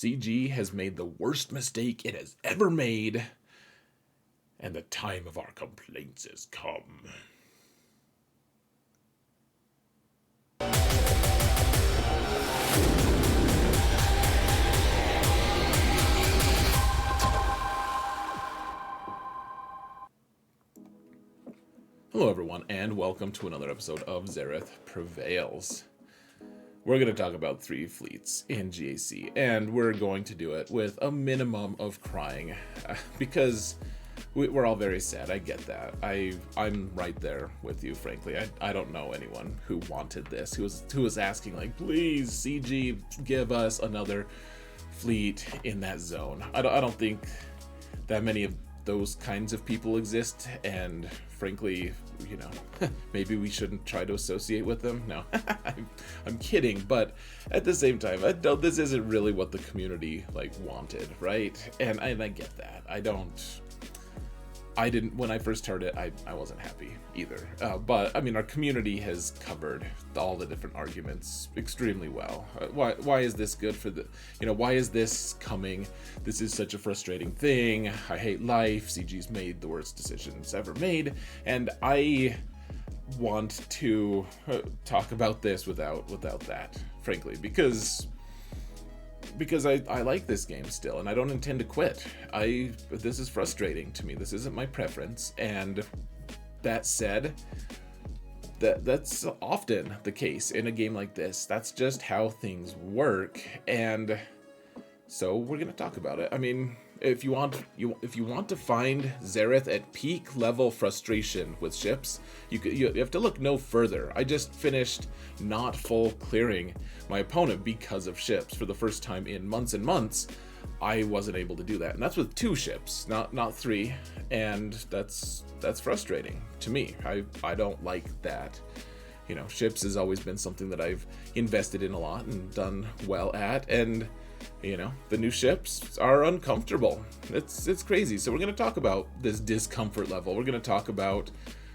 CG has made the worst mistake it has ever made, and the time of our complaints has come. Hello everyone, and welcome to another episode of Xerath Prevails. We're going to talk about 3 fleets in GAC, and we're going to do it with a minimum of crying, because we're all very sad. I get that. I'm right there with you, frankly. I don't know anyone who wanted this, who was asking, like, please, CG, give us another fleet in that zone. I don't think that many of those kinds of people exist, and frankly, you know, maybe we shouldn't try to associate with them. No, I'm kidding, but at the same time, this isn't really what the community wanted, right? And I get that. I didn't, when I first started, I wasn't happy either. But I mean, our community has covered all the different arguments extremely well. Why is this good for the, why is this coming? This is such a frustrating thing. I hate life. CG's made the worst decisions ever made. And I want to talk about this without that, frankly, because I like this game still, and I don't intend to quit. This is frustrating to me. This isn't my preference, and that said, that's often the case in a game like this. That's just how things work, and so we're gonna talk about it. I mean, if you want to find Xerath at peak level frustration with ships, you have to look no further. I just finished not full clearing my opponent because of ships for the first time in months and months. I wasn't able to do that, and that's with 2 ships, not 3, and that's frustrating to me. I don't like that. Ships has always been something that I've invested in a lot and done well at, and the new ships are uncomfortable. It's crazy. So we're going to talk about this discomfort level. We're going to talk about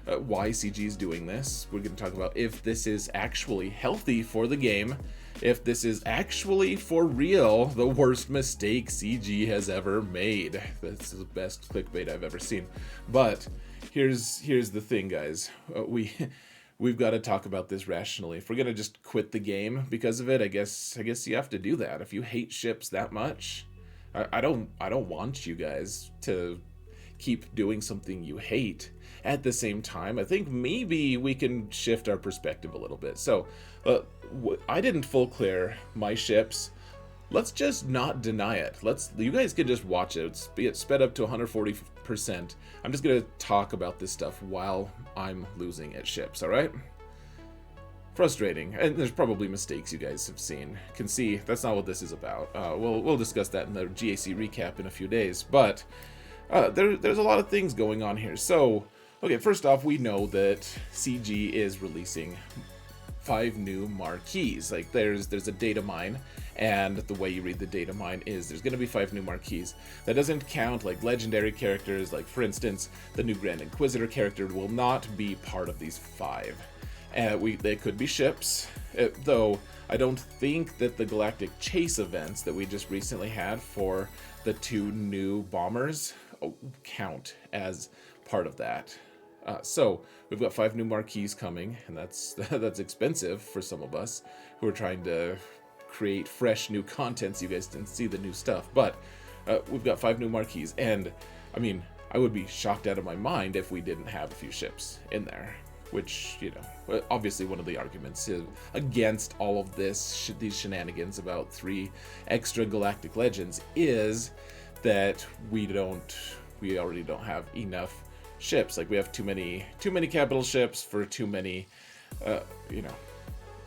why CG is doing this. We're going to talk about if this is actually healthy for the game, if this is actually for real the worst mistake CG has ever made. That's the best clickbait I've ever seen. But here's the thing, guys. We've got to talk about this rationally. If we're gonna just quit the game because of it, I guess you have to do that. If you hate ships that much, I don't want you guys to keep doing something you hate. At the same time, I think maybe we can shift our perspective a little bit. So, I didn't full clear my ships. Let's just not deny it. You guys can just watch it. It's sped up to 140%. I'm just gonna talk about this stuff while I'm losing at ships, alright? Frustrating, and there's probably mistakes you guys have can see. That's not what this is about. We'll discuss that in the GAC recap in a few days, but there's a lot of things going on here. So, okay, first off, we know that CG is releasing 5 new marquees. There's a data mine, and the way you read the data mine is there's going to be 5 new marquees. That doesn't count legendary characters, for instance, the new Grand Inquisitor character will not be part of these 5. They could be ships, though I don't think that the Galactic Chase events that we just recently had for the 2 new bombers count as part of that. So we've got 5 new marquees coming, and that's expensive for some of us who are trying to create fresh new content so you guys can see the new stuff. But we've got 5 new marquees, and I mean, I would be shocked out of my mind if we didn't have a few ships in there, which, obviously one of the arguments against all of these shenanigans about 3 extra galactic legends is that we already don't have enough ships. We have too many capital ships for too many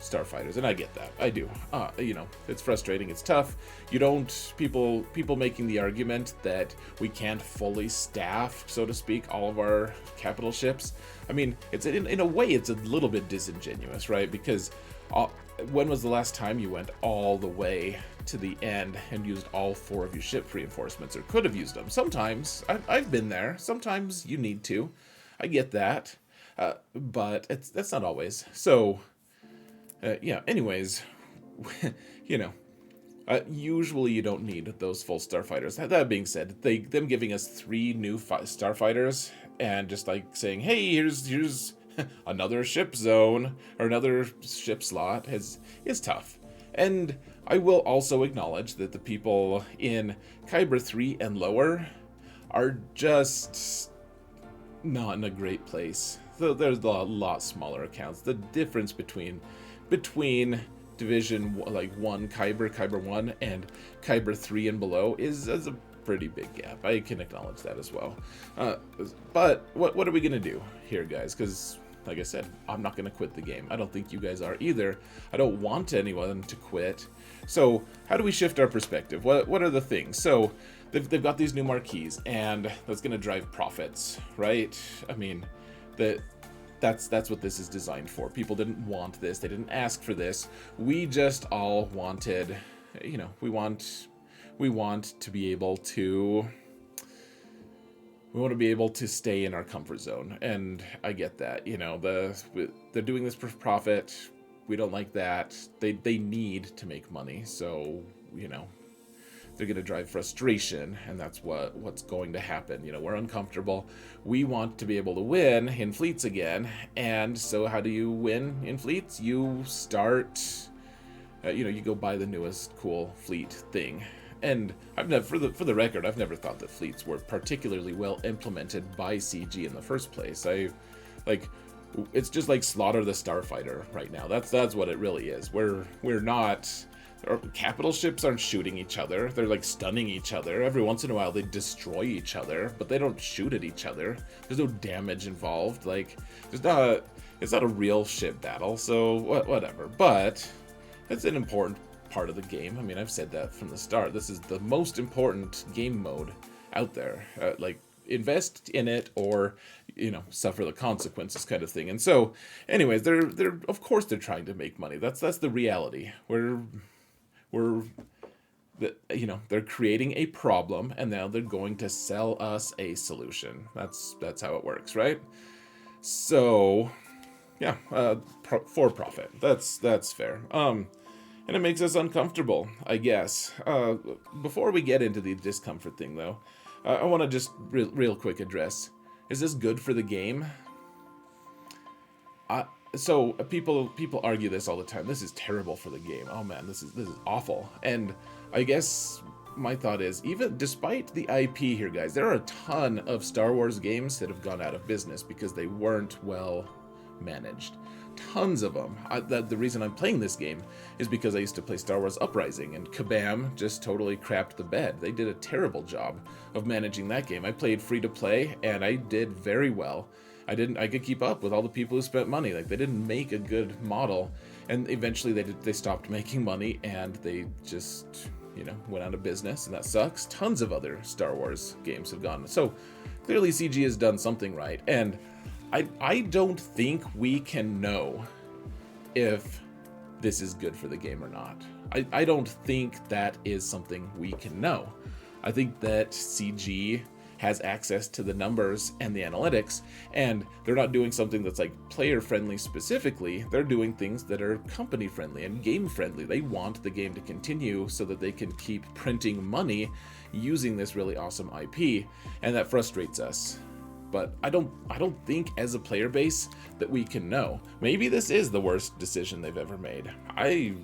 starfighters, and I get that. I do. It's frustrating. It's tough. People making the argument that we can't fully staff, so to speak, all of our capital ships. I mean, it's in a way it's a little bit disingenuous, right? Because when was the last time you went all the way to the end and used all 4 of your ship reinforcements, or could have used them? Sometimes I've been there. Sometimes you need to. I get that, but that's not always. So, yeah. Anyways, Usually you don't need those full starfighters. That being said, them giving us 3 new starfighters and just like saying, hey, here's another ship zone or another ship slot is tough. And I will also acknowledge that the people in Kyber 3 and lower are just not in a great place. So there's a lot smaller accounts. The difference between Division like 1 Kyber 1 and Kyber 3 and below is a pretty big gap. I can acknowledge that as well. But what are we gonna do here, guys? Because like I said, I'm not gonna quit the game. I don't think you guys are either. I don't want anyone to quit. So how do we shift our perspective? What are the things? So they've got these new marquees, and that's gonna drive profits, right? I mean, that's what this is designed for. People didn't want this. They didn't ask for this. We just all wanted, you know, we want to be able to stay in our comfort zone, and I get that. You know, they're doing this for profit. We don't like that. They need to make money, so you know, they're going to drive frustration, and that's what's going to happen. You know, we're uncomfortable. We want to be able to win in fleets again, and so how do you win in fleets? You start, you know, you go buy the newest cool fleet thing. And I've never, for the record, I've never thought that fleets were particularly well implemented by CG in the first place. It's just like slaughter the starfighter right now. That's what it really is. We're not. Our capital ships aren't shooting each other. They're like stunning each other. Every once in a while they destroy each other, but they don't shoot at each other. There's no damage involved. Like, it's not a real ship battle, so whatever. But that's an important part of the game. I mean, I've said that from the start. This is the most important game mode out there. Like, invest in it or, you know, suffer the consequences kind of thing. And so, anyways, they're of course they're trying to make money. That's the reality. You know, they're creating a problem, and now they're going to sell us a solution. That's how it works, right? So, yeah, for profit. That's fair. And it makes us uncomfortable, I guess. Before we get into the discomfort thing, though, I want to just real quick address: is this good for the game? So people argue this all the time. This is terrible for the game. Oh man, this is awful. And I guess my thought is, even despite the IP here, guys, there are a ton of Star Wars games that have gone out of business because they weren't well managed. Tons of them. The reason I'm playing this game is because I used to play Star Wars Uprising, and Kabam just totally crapped the bed. They did a terrible job of managing that game. I played free to play, and I did very well. I could keep up with all the people who spent money. Like, they didn't make a good model, and eventually they stopped making money, and they just, you know, went out of business, and that sucks. Tons of other Star Wars games have gone. So clearly CG has done something right, and I don't think we can know if this is good for the game or not. I don't think that is something we can know. I think that CG has access to the numbers and the analytics, and they're not doing something that's like player friendly specifically. They're doing things that are company friendly and game friendly. They want the game to continue so that they can keep printing money using this really awesome IP, and that frustrates us. But I don't think as a player base that we can know. Maybe this is the worst decision they've ever made. I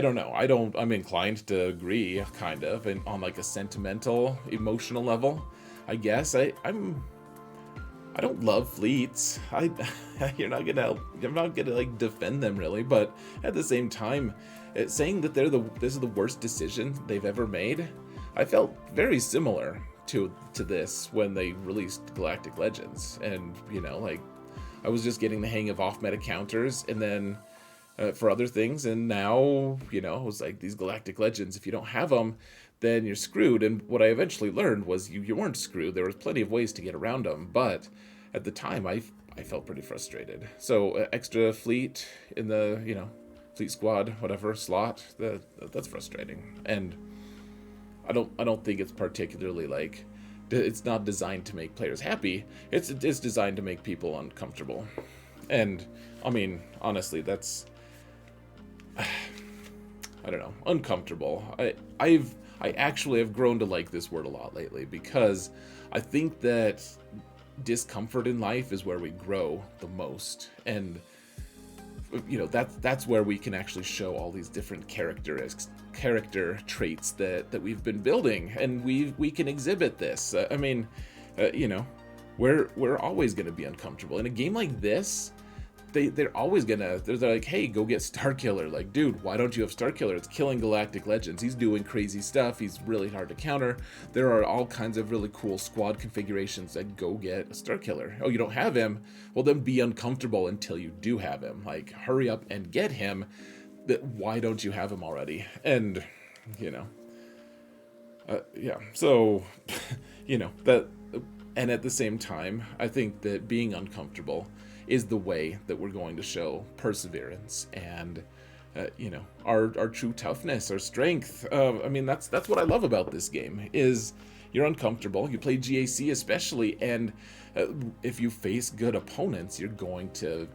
don't know. I'm inclined to agree, kind of, and on like a sentimental, emotional level. I guess I don't love fleets. I'm not gonna like defend them really, but at the same time, saying that this is the worst decision they've ever made, I felt very similar to this when they released Galactic Legends, and you know, like, I was just getting the hang of off meta counters, and then for other things, and now, you know, it was like, these Galactic Legends, if you don't have them, then you're screwed. And what I eventually learned was you weren't screwed. There was plenty of ways to get around them, but at the time I felt pretty frustrated. So extra fleet in the, you know, fleet squad, whatever slot, that's frustrating. And I don't think it's particularly like, it's not designed to make players happy. It's designed to make people uncomfortable. And I mean, honestly, that's I don't know, uncomfortable. I actually have grown to like this word a lot lately, because I think that discomfort in life is where we grow the most. And that's where we can actually show all these different character traits that we've been building, and we can exhibit this. We're always going to be uncomfortable in a game like this. They're always gonna, they're like, hey, go get Starkiller. Like, dude, why don't you have Starkiller? It's killing Galactic Legends. He's doing crazy stuff. He's really hard to counter. There are all kinds of really cool squad configurations that go get a Starkiller. Oh, you don't have him? Well, then be uncomfortable until you do have him. Like, hurry up and get him. Why don't you have him already? And, yeah. So, that, and at the same time, I think that being uncomfortable is the way that we're going to show perseverance and our true toughness, our strength. That's what I love about this game, is you're uncomfortable. You play GAC especially, and if you face good opponents, you're going to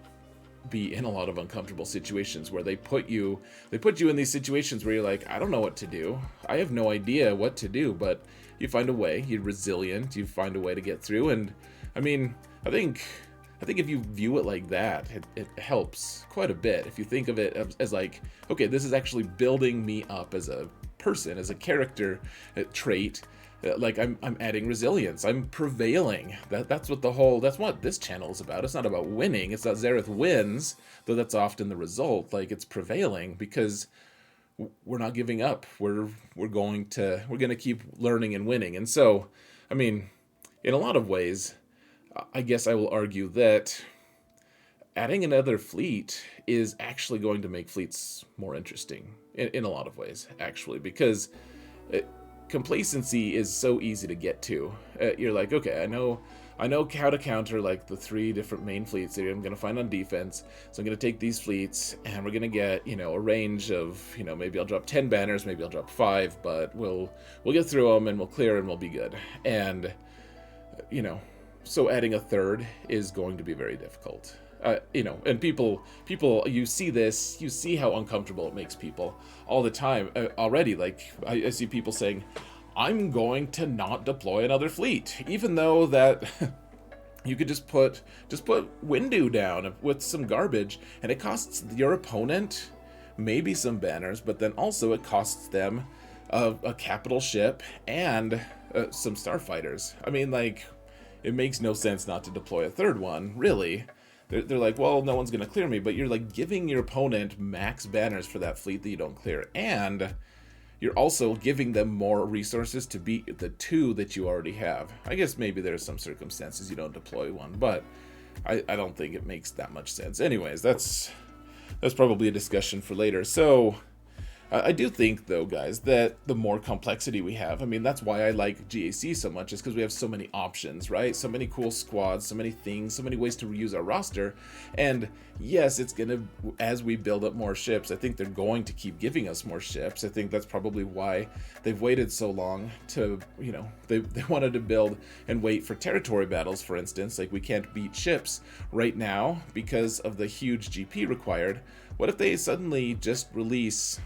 be in a lot of uncomfortable situations where they put you in these situations where you're like, I don't know what to do. I have no idea what to do, but you find a way. You're resilient. You find a way to get through. And I think if you view it like that, it helps quite a bit. If you think of it as like, okay, this is actually building me up as a person, as a character trait. Like I'm adding resilience. I'm prevailing. That's what this channel is about. It's not about winning. It's not Xerath wins, though that's often the result. Like, it's prevailing because we're not giving up. We're going to keep learning and winning. And so, in a lot of ways, I guess I will argue that adding another fleet is actually going to make fleets more interesting in a lot of ways, actually, because complacency is so easy to get to. You're like, okay, I know how to counter like the 3 different main fleets that I'm going to find on defense. So I'm going to take these fleets and we're going to get, a range of, maybe I'll drop 10 banners, maybe I'll drop 5, but we'll get through them and we'll clear and we'll be good. And, so adding a third is going to be very difficult. And people, you see this, you see how uncomfortable it makes people all the time already. Like, I see people saying, I'm going to not deploy another fleet, even though that you could just put Windu down with some garbage, and it costs your opponent maybe some banners, but then also it costs them a capital ship and some starfighters. It makes no sense not to deploy a third one, really. They're like, well, no one's going to clear me, but you're like giving your opponent max banners for that fleet that you don't clear, and you're also giving them more resources to beat the 2 that you already have. I guess maybe there's some circumstances you don't deploy one, but I don't think it makes that much sense. Anyways, that's probably a discussion for later. So I do think, though, guys, that the more complexity we have, that's why I like GAC so much, is because we have so many options, right? So many cool squads, so many things, so many ways to reuse our roster. And yes, it's going to, as we build up more ships, I think they're going to keep giving us more ships. I think that's probably why they've waited so long to, they wanted to build and wait for territory battles, for instance. Like, we can't beat ships right now because of the huge GP required. What if they suddenly just release,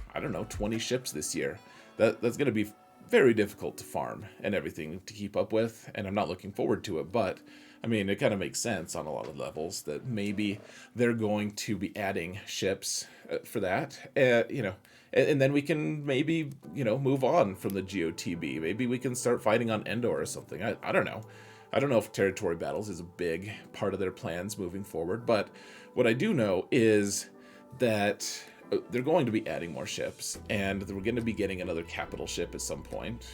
20 ships this year? That's going to be very difficult to farm and everything to keep up with, and I'm not looking forward to it, but it kind of makes sense on a lot of levels that maybe they're going to be adding ships for that, and then we can maybe, move on from the GOTB. Maybe we can start fighting on Endor or something. I don't know. I don't know if territory battles is a big part of their plans moving forward, but what I do know is that they're going to be adding more ships, and we're going to be getting another capital ship at some point.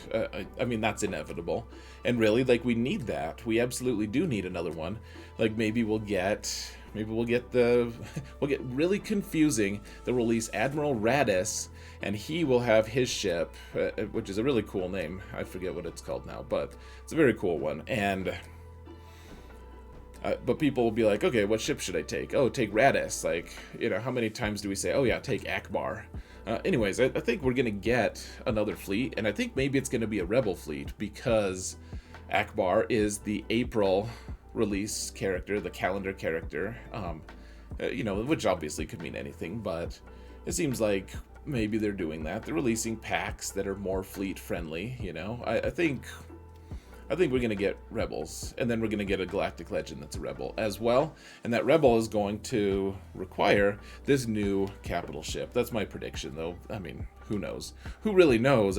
That's inevitable, and really, like, we need that. We absolutely do need another one. Like, maybe we'll get really confusing. They'll release Admiral Radis, and he will have his ship, which is a really cool name. I forget what it's called now, but it's a very cool one. And but people will be like, okay, what ship should I take? Oh, take Radis. Like, how many times do we say, oh yeah, take Akbar? Anyways, I think we're going to get another fleet, and I think maybe it's going to be a Rebel fleet, because Akbar is the April release character, the calendar character, which obviously could mean anything, but it seems like maybe they're doing that. They're releasing packs that are more fleet friendly. You know, I think we're gonna get Rebels, and then we're gonna get a Galactic Legend that's a Rebel as well, and that Rebel is going to require this new capital ship. That's my prediction, though. I mean, who knows? Who really knows?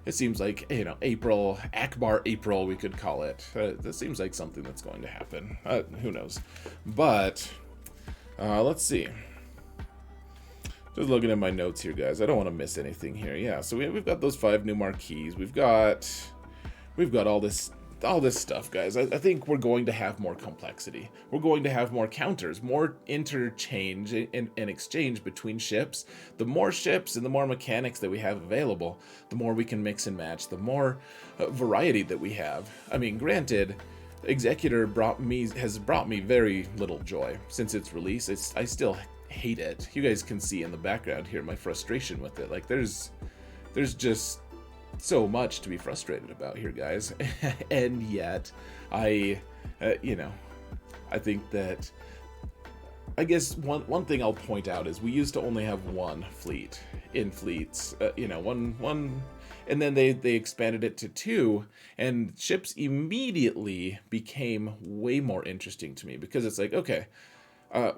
It seems like, you know, April, Akbar April, we could call it. This seems like something that's going to happen. Who knows? But let's see. Just looking at my notes here, guys. I don't want to miss anything here. Yeah, so we've got those 5 new marquees. We've got all this stuff, guys. I think we're going to have more complexity. We're going to have more counters, more interchange and exchange between ships. The more ships and the more mechanics that we have available, the more we can mix and match, the more variety that we have. I mean, granted, Executor has brought me very little joy since its release. I still hate it. You guys can see in the background here my frustration with it. Like, there's just so much to be frustrated about here, guys. And yet I think that, I guess one thing I'll point out is we used to only have one fleet in FLEETS, one, and then they expanded it to 2, and ships immediately became way more interesting to me, because it's like, okay,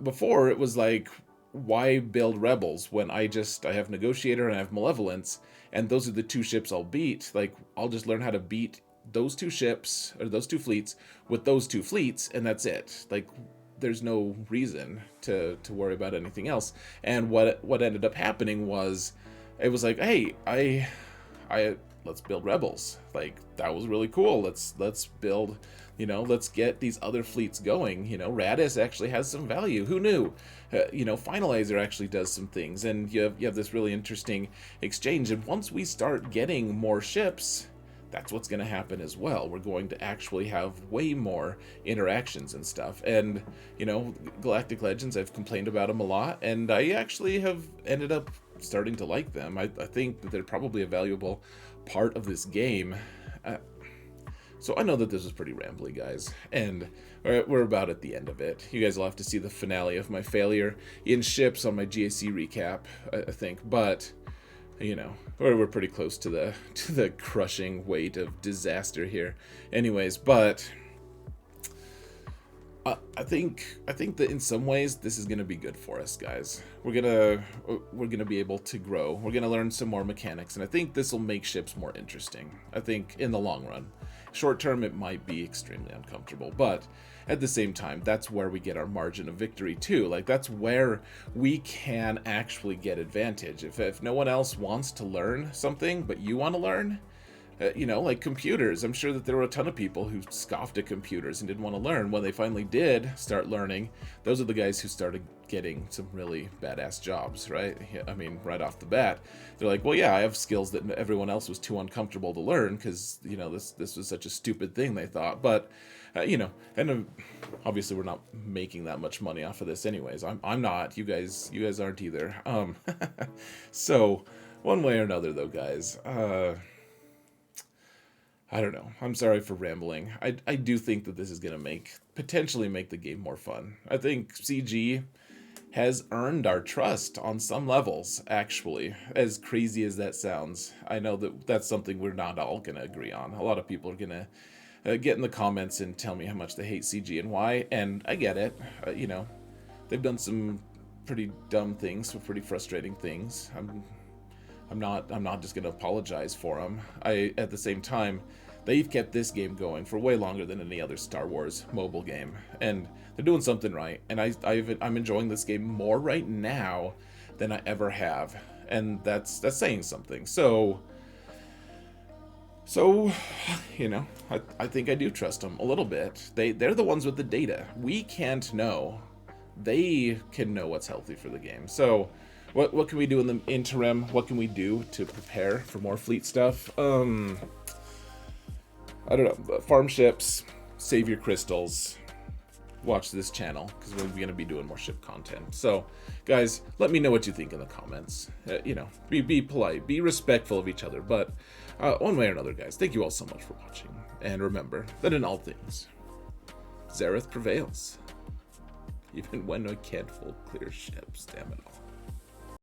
before it was like, why build Rebels when I have Negotiator and I have Malevolence, and those are the 2 ships I'll beat. Like, I'll just learn how to beat those 2 ships, or those 2 fleets, with those 2 fleets, and that's it. Like, there's no reason to worry about anything else. And what ended up happening was, it was like, hey, let's build Rebels. Like, that was really cool. Let's build, let's get these other fleets going. Radis actually has some value. Who knew? Finalizer actually does some things, and you have this really interesting exchange. And once we start getting more ships, that's what's going to happen as well. We're going to actually have way more interactions and stuff. And, Galactic Legends, I've complained about them a lot, and I actually have ended up starting to like them. I think that they're probably a valuable part of this game. So I know that this was pretty rambly, guys, and we're about at the end of it. You guys will have to see the finale of my failure in ships on my GAC recap, I think, but we're pretty close to the crushing weight of disaster here. Anyways, but I think that in some ways this is gonna be good for us, guys. We're gonna be able to grow. We're gonna learn some more mechanics, and I think this will make ships more interesting. I think in the long run. Short term, it might be extremely uncomfortable, but at the same time, that's where we get our margin of victory too. Like, that's where we can actually get advantage. If no one else wants to learn something, but you want to learn, like computers. I'm sure that there were a ton of people who scoffed at computers and didn't want to learn. When they finally did start learning, those are the guys who started getting some really badass jobs, right? I mean, right off the bat, they're like, well, yeah, I have skills that everyone else was too uncomfortable to learn because, this was such a stupid thing, they thought. But, and obviously we're not making that much money off of this anyways. I'm not. You guys aren't either. So one way or another, though, guys, I don't know. I'm sorry for rambling. I do think that this is going to potentially make the game more fun. I think CG has earned our trust on some levels, actually, as crazy as that sounds. I know that that's something we're not all going to agree on. A lot of people are going to get in the comments and tell me how much they hate CG and why, and I get it. They've done some pretty dumb things, some pretty frustrating things. I'm not just going to apologize for them. At the same time, they've kept this game going for way longer than any other Star Wars mobile game, and they're doing something right. And I'm enjoying this game more right now than I ever have, and that's saying something. So I think I do trust them a little bit. They're the ones with the data. We can't know. They can know what's healthy for the game. So what can we do in the interim? What can we do to prepare for more fleet stuff? I don't know. Farm ships, save your crystals, watch this channel, because we're going to be doing more ship content. So, guys, let me know what you think in the comments. Be polite, be respectful of each other. But one way or another, guys, thank you all so much for watching. And remember that in all things, Zareth prevails. Even when I can't hold clear ships, damn it all.